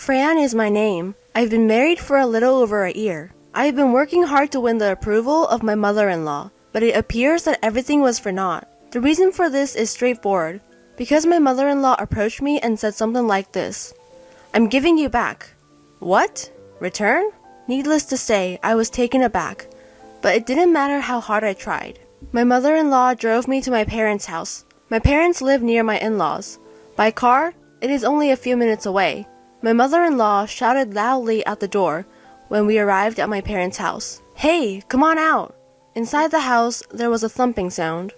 Fran is my name. I've been married for a little over a year. I have been working hard to win the approval of my mother-in-law, but it appears that everything was for naught. The reason for this is straightforward. Because my mother-in-law approached me and said something like this: "I'm giving you back." What? Return? Needless to say, I was taken aback, but it didn't matter how hard I tried. My mother-in-law drove me to my parents' house. My parents live near my in-laws. By car, it is only a few minutes away. My mother-in-law shouted loudly at the door when we arrived at my parents' house. "Hey, come on out!" Inside the house, there was a thumping sound.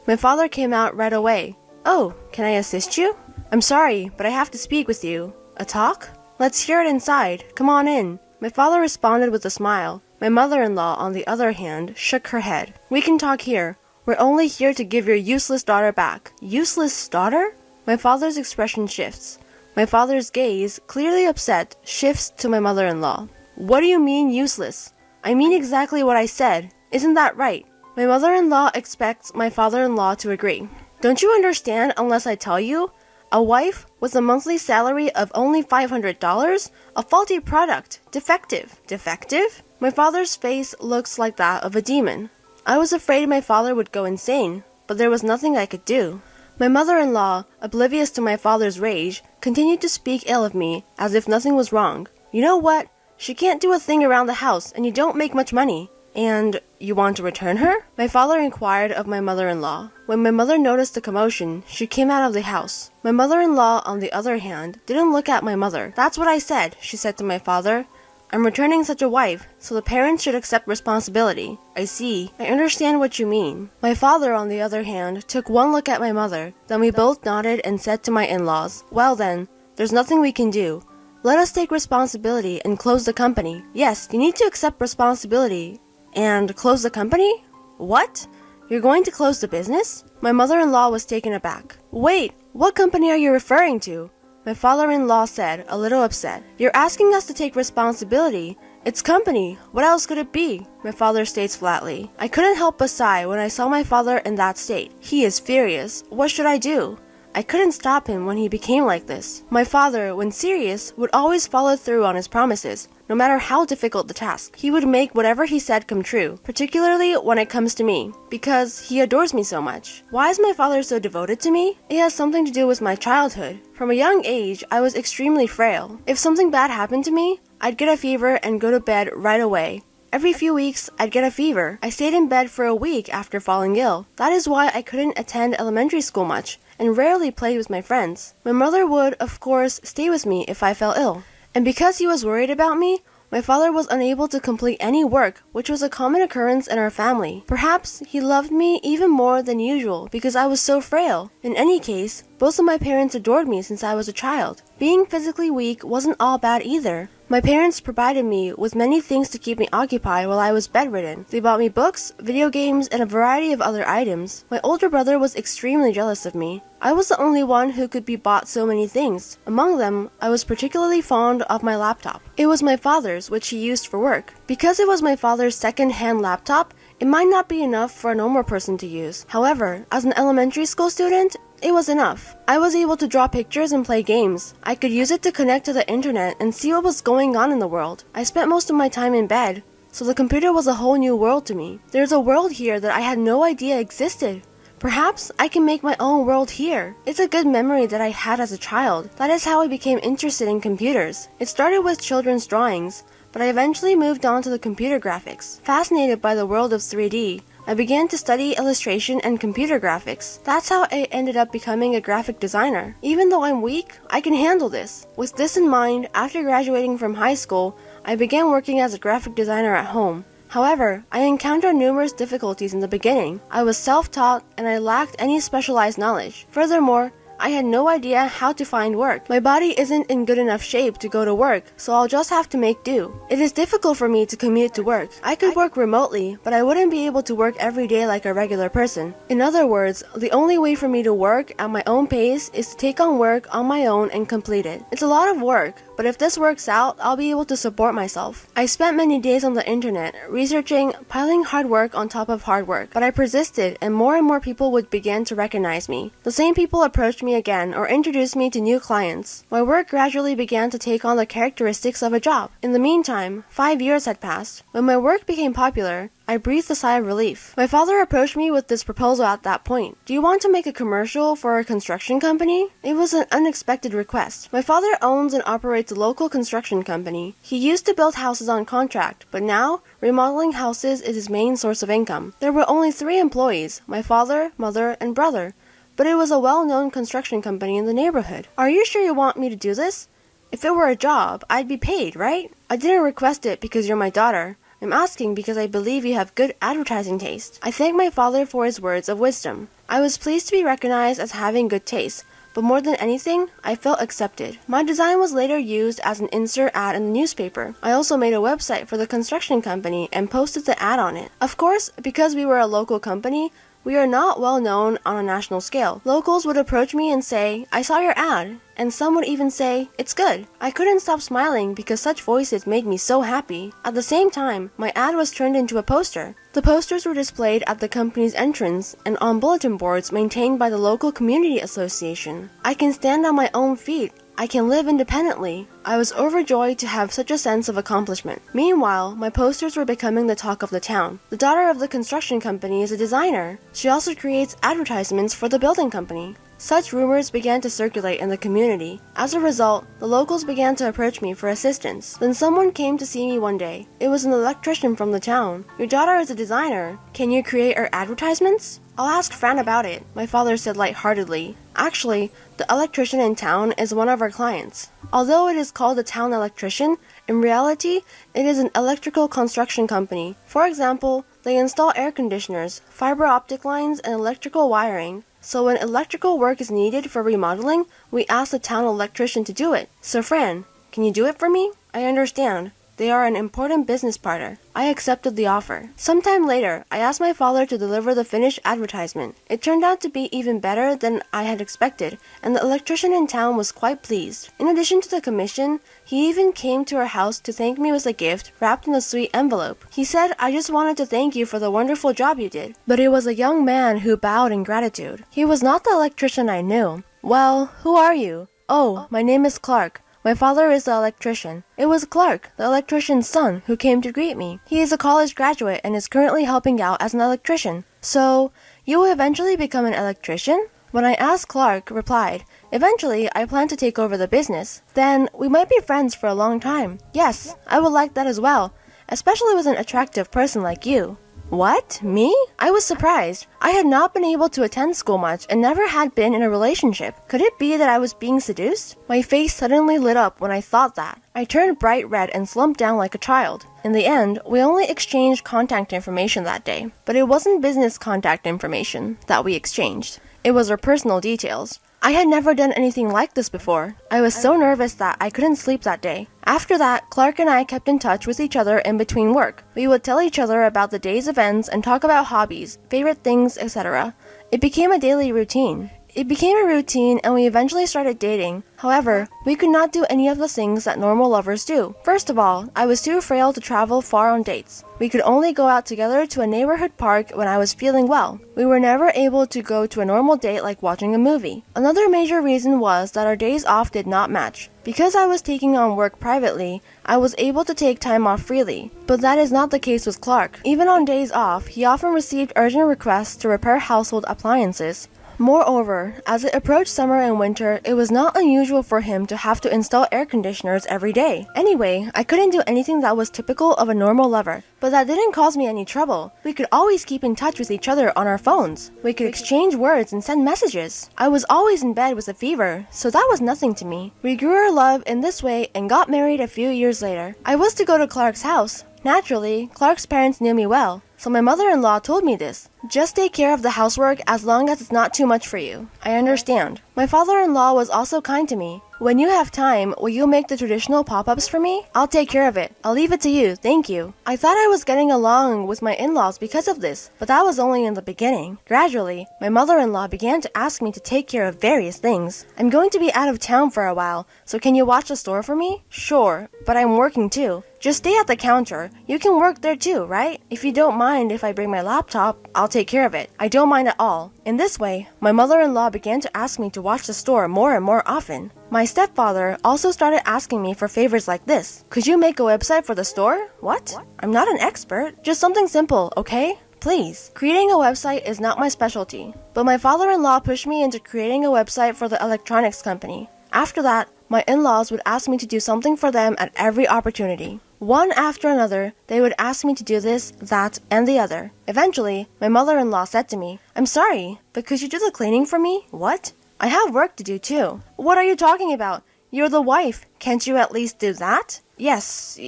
My father came out right away. "Oh, can I assist you?" "I'm sorry, but I have to speak with you." "A talk?" "Let's hear it inside. Come on in." My father responded with a smile. My mother-in-law, on the other hand, shook her head. "We can talk here. We're only here to give your useless daughter back." "Useless daughter?" My father's expression shifts. My father's gaze, clearly upset, shifts to my mother-in-law. "What do you mean, useless?" "I mean exactly what I said. Isn't that right?" My mother-in-law expects my father-in-law to agree. "Don't you understand unless I tell you? A wife with a monthly salary of only $500? A faulty product. Defective." "Defective?" My father's face looks like that of a demon. I was afraid my father would go insane, but there was nothing I could do. My mother-in-law, oblivious to my father's rage, continued to speak ill of me as if nothing was wrong. "You know what? She can't do a thing around the house, and you don't make much money. And you want to return her?" My father inquired of my mother-in-law. When my mother noticed the commotion, she came out of the house. My mother-in-law, on the other hand, didn't look at my mother. "That's what I said," she said to my father. "I'm returning such a wife, so the parents should accept responsibility." "I see. I understand what you mean." My father, on the other hand, took one look at my mother. Then we both nodded and said to my in-laws, "Well then, there's nothing we can do. Let us take responsibility and close the company." "Yes, you need to accept responsibility. And close the company? What? You're going to close the business?" My mother-in-law was taken aback. "Wait, what company are you referring to?" My father-in-law said, a little upset. "You're asking us to take responsibility. It's company. What else could it be?" My father states flatly. I couldn't help but sigh when I saw my father in that state. He is furious. What should I do? I couldn't stop him when he became like this. My father, when serious, would always follow through on his promises, no matter how difficult the task. He would make whatever he said come true, particularly when it comes to me, because he adores me so much. Why is my father so devoted to me? It has something to do with my childhood. From a young age, I was extremely frail. If something bad happened to me, I'd get a fever and go to bed right away. Every few weeks, I'd get a fever. I stayed in bed for a week after falling ill. That is why I couldn't attend elementary school much, and rarely played with my friends. My mother would, of course, stay with me if I fell ill. And because he was worried about me, my father was unable to complete any work, which was a common occurrence in our family. Perhaps he loved me even more than usual because I was so frail. In any case, both of my parents adored me since I was a child. Being physically weak wasn't all bad either. My parents provided me with many things to keep me occupied while I was bedridden. They bought me books, video games, and a variety of other items. My older brother was extremely jealous of me. I was the only one who could be bought so many things. Among them, I was particularly fond of my laptop. It was my father's, which he used for work. Because it was my father's second-hand laptop, it might not be enough for a normal person to use. However, as an elementary school student, it was enough. I was able to draw pictures and play games. I could use it to connect to the internet and see what was going on in the world. I spent most of my time in bed, so the computer was a whole new world to me. There's a world here that I had no idea existed. Perhaps I can make my own world here. It's a good memory that I had as a child. That is how I became interested in computers. It started with children's drawings, but I eventually moved on to the computer graphics. Fascinated by the world of 3D, I began to study illustration and computer graphics. That's how I ended up becoming a graphic designer. Even though I'm weak, I can handle this. With this in mind, after graduating from high school, I began working as a graphic designer at home. However, I encountered numerous difficulties in the beginning. I was self-taught and I lacked any specialized knowledge. Furthermore, I had no idea how to find work. My body isn't in good enough shape to go to work, so I'll just have to make do. It is difficult for me to commute to work. I could work remotely, but I wouldn't be able to work every day like a regular person. In other words, the only way for me to work at my own pace is to take on work on my own and complete it. It's a lot of work, but if this works out, I'll be able to support myself. I spent many days on the internet, researching, piling hard work on top of hard work, but I persisted and more people would begin to recognize me. The same people approached me me again or introduce me to new clients. My work gradually began to take on the characteristics of a job. In the meantime, 5 years had passed. When my work became popular, I breathed a sigh of relief. My father approached me with this proposal at that point. Do you want to make a commercial for a construction company? It was an unexpected request. My father owns and operates a local construction company. He used to build houses on contract, but now, remodeling houses is his main source of income. There were only 3 employees, my father, mother, and brother, but it was a well-known construction company in the neighborhood. Are you sure you want me to do this? If it were a job, I'd be paid, right? I didn't request it because you're my daughter. I'm asking because I believe you have good advertising taste. I thank my father for his words of wisdom. I was pleased to be recognized as having good taste, but more than anything, I felt accepted. My design was later used as an insert ad in the newspaper. I also made a website for the construction company and posted the ad on it. Of course, because we were a local company, we are not well known on a national scale. Locals would approach me and say, "I saw your ad," and some would even say, "It's good." I couldn't stop smiling because such voices made me so happy. At the same time, my ad was turned into a poster. The posters were displayed at the company's entrance and on bulletin boards maintained by the local community association. I can stand on my own feet. I can live independently. I was overjoyed to have such a sense of accomplishment. Meanwhile, my posters were becoming the talk of the town. The daughter of the construction company is a designer. She also creates advertisements for the building company. Such rumors began to circulate in the community. As a result, the locals began to approach me for assistance. Then someone came to see me one day. It was an electrician from the town. "Your daughter is a designer. Can you create our advertisements?" "I'll ask Fran about it," my father said lightheartedly. Actually, the electrician in town is one of our clients. Although it is called a town electrician, in reality, it is an electrical construction company. For example, they install air conditioners, fiber optic lines, and electrical wiring. So when electrical work is needed for remodeling, we ask the town electrician to do it. So Fran, can you do it for me? I understand. They are an important business partner. I accepted the offer. Sometime later, I asked my father to deliver the finished advertisement. It turned out to be even better than I had expected, and the electrician in town was quite pleased. In addition to the commission, he even came to our house to thank me with a gift wrapped in a sweet envelope. He said, "I just wanted to thank you for the wonderful job you did." But it was a young man who bowed in gratitude. He was not the electrician I knew. "Well, who are you?" "Oh, my name is Clark. My father is the electrician." It was Clark, the electrician's son, who came to greet me. He is a college graduate and is currently helping out as an electrician. "So, you will eventually become an electrician?" When I asked, Clark replied, "Eventually, I plan to take over the business. Then, we might be friends for a long time." "Yes, I would like that as well, especially with an attractive person like you." "What? Me?" I was surprised. I had not been able to attend school much and never had been in a relationship. Could it be that I was being seduced? My face suddenly lit up when I thought that. I turned bright red and slumped down like a child. In the end, we only exchanged contact information that day. But it wasn't business contact information that we exchanged. It was our personal details. I had never done anything like this before. I was so nervous that I couldn't sleep that day. After that, Clark and I kept in touch with each other in between work. We would tell each other about the day's events and talk about hobbies, favorite things, etc. It became a daily routine. And we eventually started dating. However, we could not do any of the things that normal lovers do. First of all, I was too frail to travel far on dates. We could only go out together to a neighborhood park when I was feeling well. We were never able to go to a normal date like watching a movie. Another major reason was that our days off did not match. Because I was taking on work privately, I was able to take time off freely. But that is not the case with Clark. Even on days off, he often received urgent requests to repair household appliances. Moreover, as it approached summer and winter, it was not unusual for him to have to install air conditioners every day. Anyway, I couldn't do anything that was typical of a normal lover. But that didn't cause me any trouble. We could always keep in touch with each other on our phones. We could exchange words and send messages. I was always in bed with a fever, so that was nothing to me. We grew our love in this way and got married a few years later. I was to go to Clark's house. Naturally, Clark's parents knew me well, so my mother-in-law told me this. Just take care of the housework as long as it's not too much for you. I understand. My father-in-law was also kind to me. When you have time, will you make the traditional pop-ups for me? I'll take care of it. I'll leave it to you, thank you. I thought I was getting along with my in-laws because of this, but that was only in the beginning. Gradually, my mother-in-law began to ask me to take care of various things. I'm going to be out of town for a while, so can you watch the store for me? Sure, but I'm working too. Just stay at the counter. You can work there too, right? If you don't mind if I bring my laptop, I'll take care of it. I don't mind at all. In this way, my mother-in-law began to ask me to watch the store more and more often. My stepfather also started asking me for favors like this. Could you make a website for the store? What? I'm not an expert. Just something simple, okay? Please. Creating a website is not my specialty, but my father-in-law pushed me into creating a website for the electronics company. After that, my in-laws would ask me to do something for them at every opportunity. One after another, they would ask me to do this, that, and the other. Eventually, my mother-in-law said to me, "I'm sorry, but could you do the cleaning for me?" What? I have work to do too. What are you talking about? You're the wife. Can't you at least do that? Yes.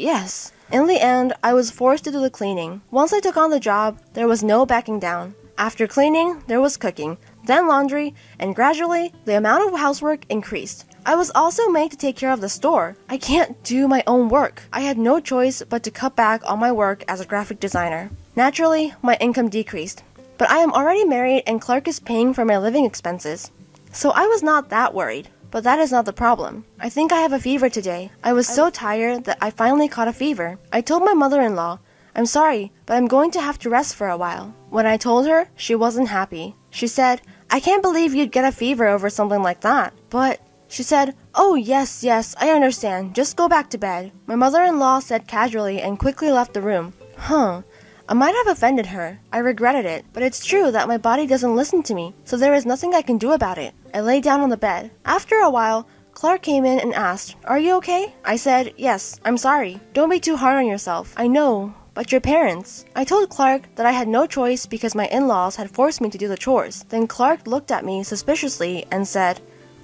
In the end, I was forced to do the cleaning. Once I took on the job, there was no backing down. After cleaning, there was cooking, then laundry, and gradually, the amount of housework increased. I was also made to take care of the store. I can't do my own work. I had no choice but to cut back on my work as a graphic designer. Naturally, my income decreased. But I am already married and Clark is paying for my living expenses. So I was not that worried. But that is not the problem. I think I have a fever today. I was so tired that I finally caught a fever. I told my mother-in-law, "I'm sorry, but I'm going to have to rest for a while." When I told her, she wasn't happy. She said, "I can't believe you'd get a fever over something like that." But she said, "Oh, yes, I understand. Just go back to bed." My mother-in-law said casually and quickly left the room. I might have offended her. I regretted it, but it's true that my body doesn't listen to me, so there is nothing I can do about it. I lay down on the bed. After a while, Clark came in and asked, "Are you okay?" I said, "Yes, I'm sorry. Don't be too hard on yourself. I know, but your parents." I told Clark that I had no choice because my in-laws had forced me to do the chores. Then Clark looked at me suspiciously and said,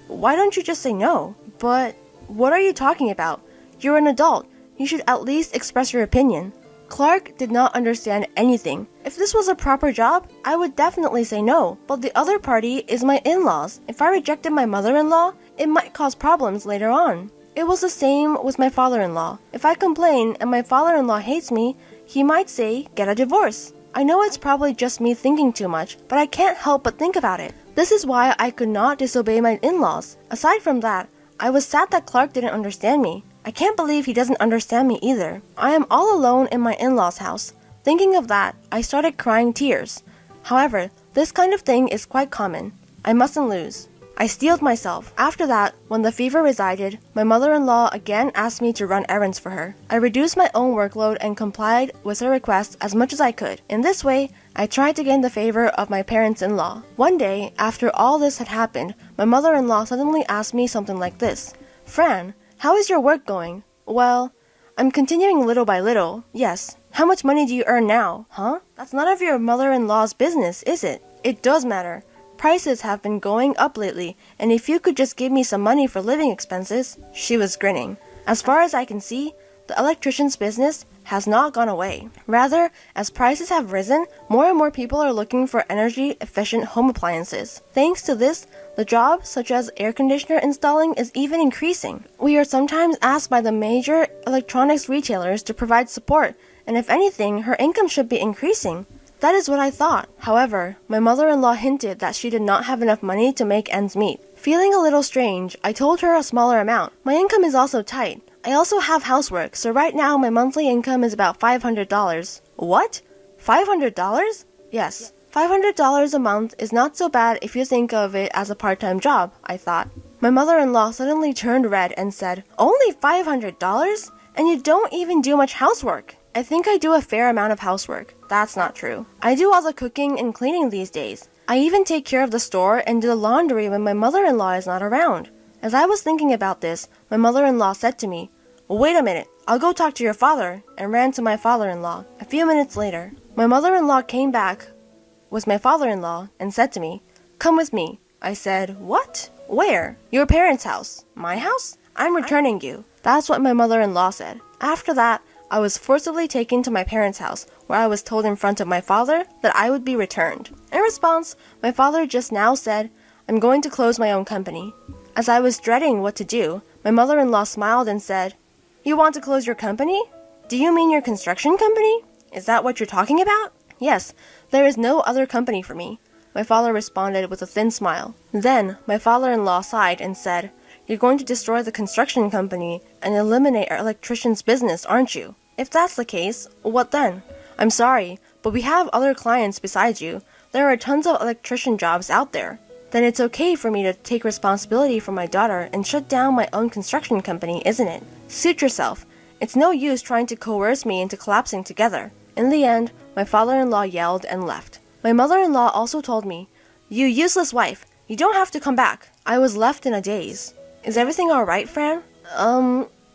"Why don't you just say no?" "But what are you talking about? You're an adult. You should at least express your opinion." Clark did not understand anything. If this was a proper job, I would definitely say no, but the other party is my in-laws. If I rejected my mother-in-law, it might cause problems later on. It was the same with my father-in-law. If I complain and my father-in-law hates me, he might say, "Get a divorce." I know it's probably just me thinking too much, but I can't help but think about it. This is why I could not disobey my in-laws. Aside from that, I was sad that Clark didn't understand me. I can't believe he doesn't understand me either. I am all alone in my in-laws' house. Thinking of that, I started crying tears. However, this kind of thing is quite common. I mustn't lose. I steeled myself. After that, when the fever resided, my mother-in-law again asked me to run errands for her. I reduced my own workload and complied with her request as much as I could. In this way, I tried to gain the favor of my parents-in-law. One day, after all this had happened, my mother-in-law suddenly asked me something like this. "Fran, how is your work going?" "Well, I'm continuing little by little, yes." "How much money do you earn now?" "Huh? That's none of your mother-in-law's business, is it?" "It does matter. Prices have been going up lately, and if you could just give me some money for living expenses." She was grinning. As far as I can see, the electrician's business has not gone away. Rather, as prices have risen, more and more people are looking for energy-efficient home appliances. Thanks to this, the job, such as air conditioner installing, is even increasing. We are sometimes asked by the major electronics retailers to provide support, and if anything, her income should be increasing. That is what I thought. However, my mother-in-law hinted that she did not have enough money to make ends meet. Feeling a little strange, I told her a smaller amount. My income is also tight. I also have housework, so right now my monthly income is about $500. What? $500? Yes. $500 a month is not so bad if you think of it as a part-time job, I thought. My mother-in-law suddenly turned red and said, "Only $500? And you don't even do much housework." I think I do a fair amount of housework. That's not true. I do all the cooking and cleaning these days. I even take care of the store and do the laundry when my mother-in-law is not around. As I was thinking about this, my mother-in-law said to me, "Wait a minute, I'll go talk to your father," and ran to my father-in-law. A few minutes later, my mother-in-law came back with my father-in-law and said to me, "Come with me." I said, "What? Where?" "Your parents' house." "My house? I'm returning you." That's what my mother-in-law said. After that, I was forcibly taken to my parents' house, where I was told in front of my father that I would be returned. In response, my father just now said, "I'm going to close my own company." As I was dreading what to do, my mother-in-law smiled and said, "You want to close your company? Do you mean your construction company? Is that what you're talking about?" "Yes, there is no other company for me," my father responded with a thin smile. Then my father-in-law sighed and said, you're going to destroy the construction company and eliminate our electrician's business, aren't you? If that's the case, what then? I'm sorry, but we have other clients besides you. There are tons of electrician jobs out there. Then it's okay for me to take responsibility for my daughter and shut down my own construction company, isn't it? Suit yourself. It's no use trying to coerce me into collapsing together. In the end, my father-in-law yelled and left. My mother-in-law also told me, "You useless wife, you don't have to come back." I was left in a daze. Is everything alright, Fran?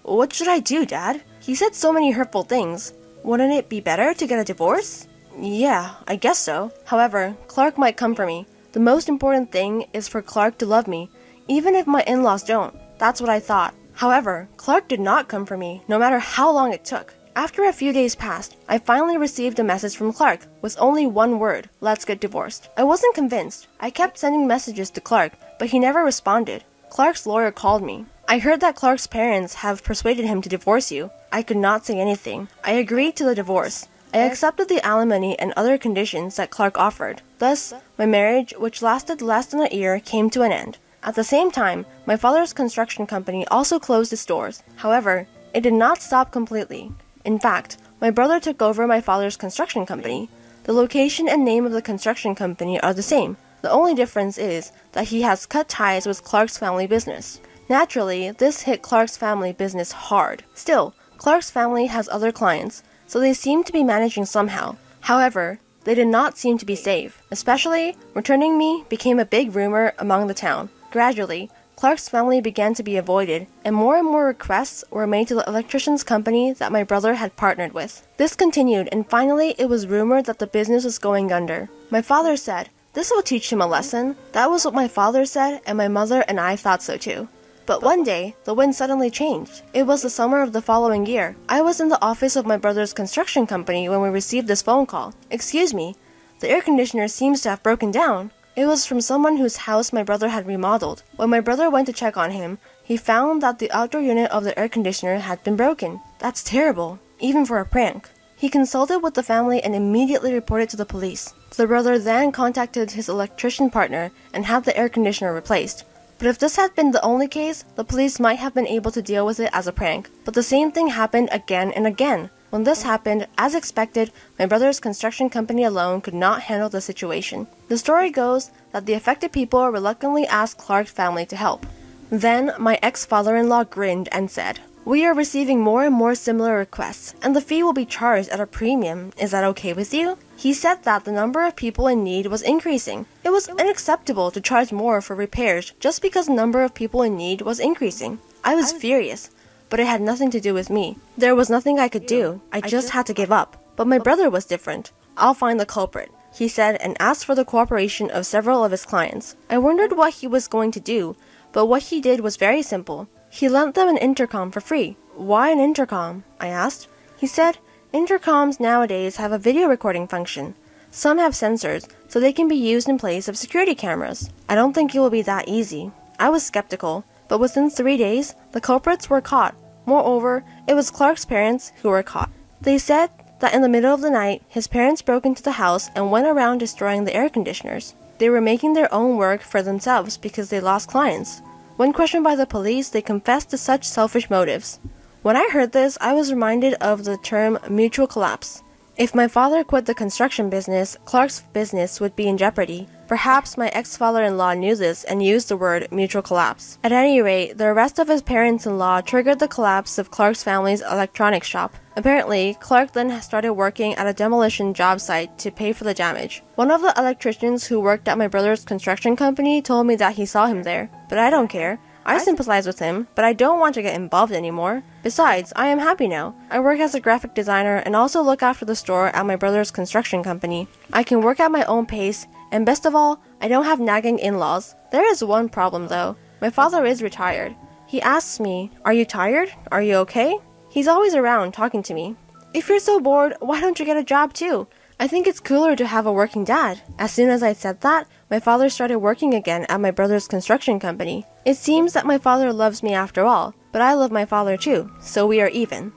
What should I do, Dad? He said so many hurtful things. Wouldn't it be better to get a divorce? Yeah, I guess so. However, Clark might come for me. The most important thing is for Clark to love me, even if my in-laws don't. That's what I thought. However, Clark did not come for me, no matter how long it took. After a few days passed, I finally received a message from Clark with only one word: let's get divorced. I wasn't convinced. I kept sending messages to Clark, but he never responded. Clark's lawyer called me. I heard that Clark's parents have persuaded him to divorce you. I could not say anything. I agreed to the divorce. I accepted the alimony and other conditions that Clark offered. Thus, my marriage, which lasted less than a year, came to an end. At the same time, my father's construction company also closed its doors. However, it did not stop completely. In fact, my brother took over my father's construction company. The location and name of the construction company are the same. The only difference is that he has cut ties with Clark's family business. Naturally, this hit Clark's family business hard. Still, Clark's family has other clients, so they seem to be managing somehow. However, they did not seem to be safe. Especially, returning me became a big rumor among the town. Gradually, Clark's family began to be avoided, and more requests were made to the electrician's company that my brother had partnered with. This continued, and finally it was rumored that the business was going under. My father said, "This will teach him a lesson." That was what my father said, and my mother and I thought so too. But one day, the wind suddenly changed. It was the summer of the following year. I was in the office of my brother's construction company when we received this phone call. "Excuse me, the air conditioner seems to have broken down." It was from someone whose house my brother had remodeled. When my brother went to check on him, he found that the outdoor unit of the air conditioner had been broken. That's terrible, even for a prank. He consulted with the family and immediately reported to the police. The brother then contacted his electrician partner and had the air conditioner replaced. But if this had been the only case, the police might have been able to deal with it as a prank. But the same thing happened again and again. When this happened, as expected, my brother's construction company alone could not handle the situation. The story goes that the affected people reluctantly asked Clark's family to help. Then, my ex-father-in-law grinned and said, "We are receiving more and more similar requests, and the fee will be charged at a premium. Is that okay with you?" He said that the number of people in need was increasing. It was unacceptable to charge more for repairs just because the number of people in need was increasing. I was furious, but it had nothing to do with me. There was nothing I could do. I just had to give up. But my brother was different. "I'll find the culprit," he said, and asked for the cooperation of several of his clients. I wondered what he was going to do, but what he did was very simple. He lent them an intercom for free. "Why an intercom?" I asked. He said, "Intercoms nowadays have a video recording function. Some have sensors, so they can be used in place of security cameras. I don't think it will be that easy." I was skeptical, but within 3 days, the culprits were caught. Moreover, it was Clark's parents who were caught. They said that in the middle of the night, his parents broke into the house and went around destroying the air conditioners. They were making their own work for themselves because they lost clients. When questioned by the police, they confessed to such selfish motives. When I heard this, I was reminded of the term mutual collapse. If my father quit the construction business, Clark's business would be in jeopardy. Perhaps my ex-father-in-law knew this and used the word mutual collapse. At any rate, the arrest of his parents-in-law triggered the collapse of Clark's family's electronics shop. Apparently, Clark then started working at a demolition job site to pay for the damage. One of the electricians who worked at my brother's construction company told me that he saw him there, but I don't care. I sympathize with him, but I don't want to get involved anymore. Besides, I am happy now. I work as a graphic designer and also look after the store at my brother's construction company. I can work at my own pace, and best of all, I don't have nagging in-laws. There is one problem though. My father is retired. He asks me, "Are you tired? Are you okay?" He's always around talking to me. "If you're so bored, why don't you get a job too? I think it's cooler to have a working dad." As soon as I said that, my father started working again at my brother's construction company. It seems that my father loves me after all, but I love my father too, so we are even.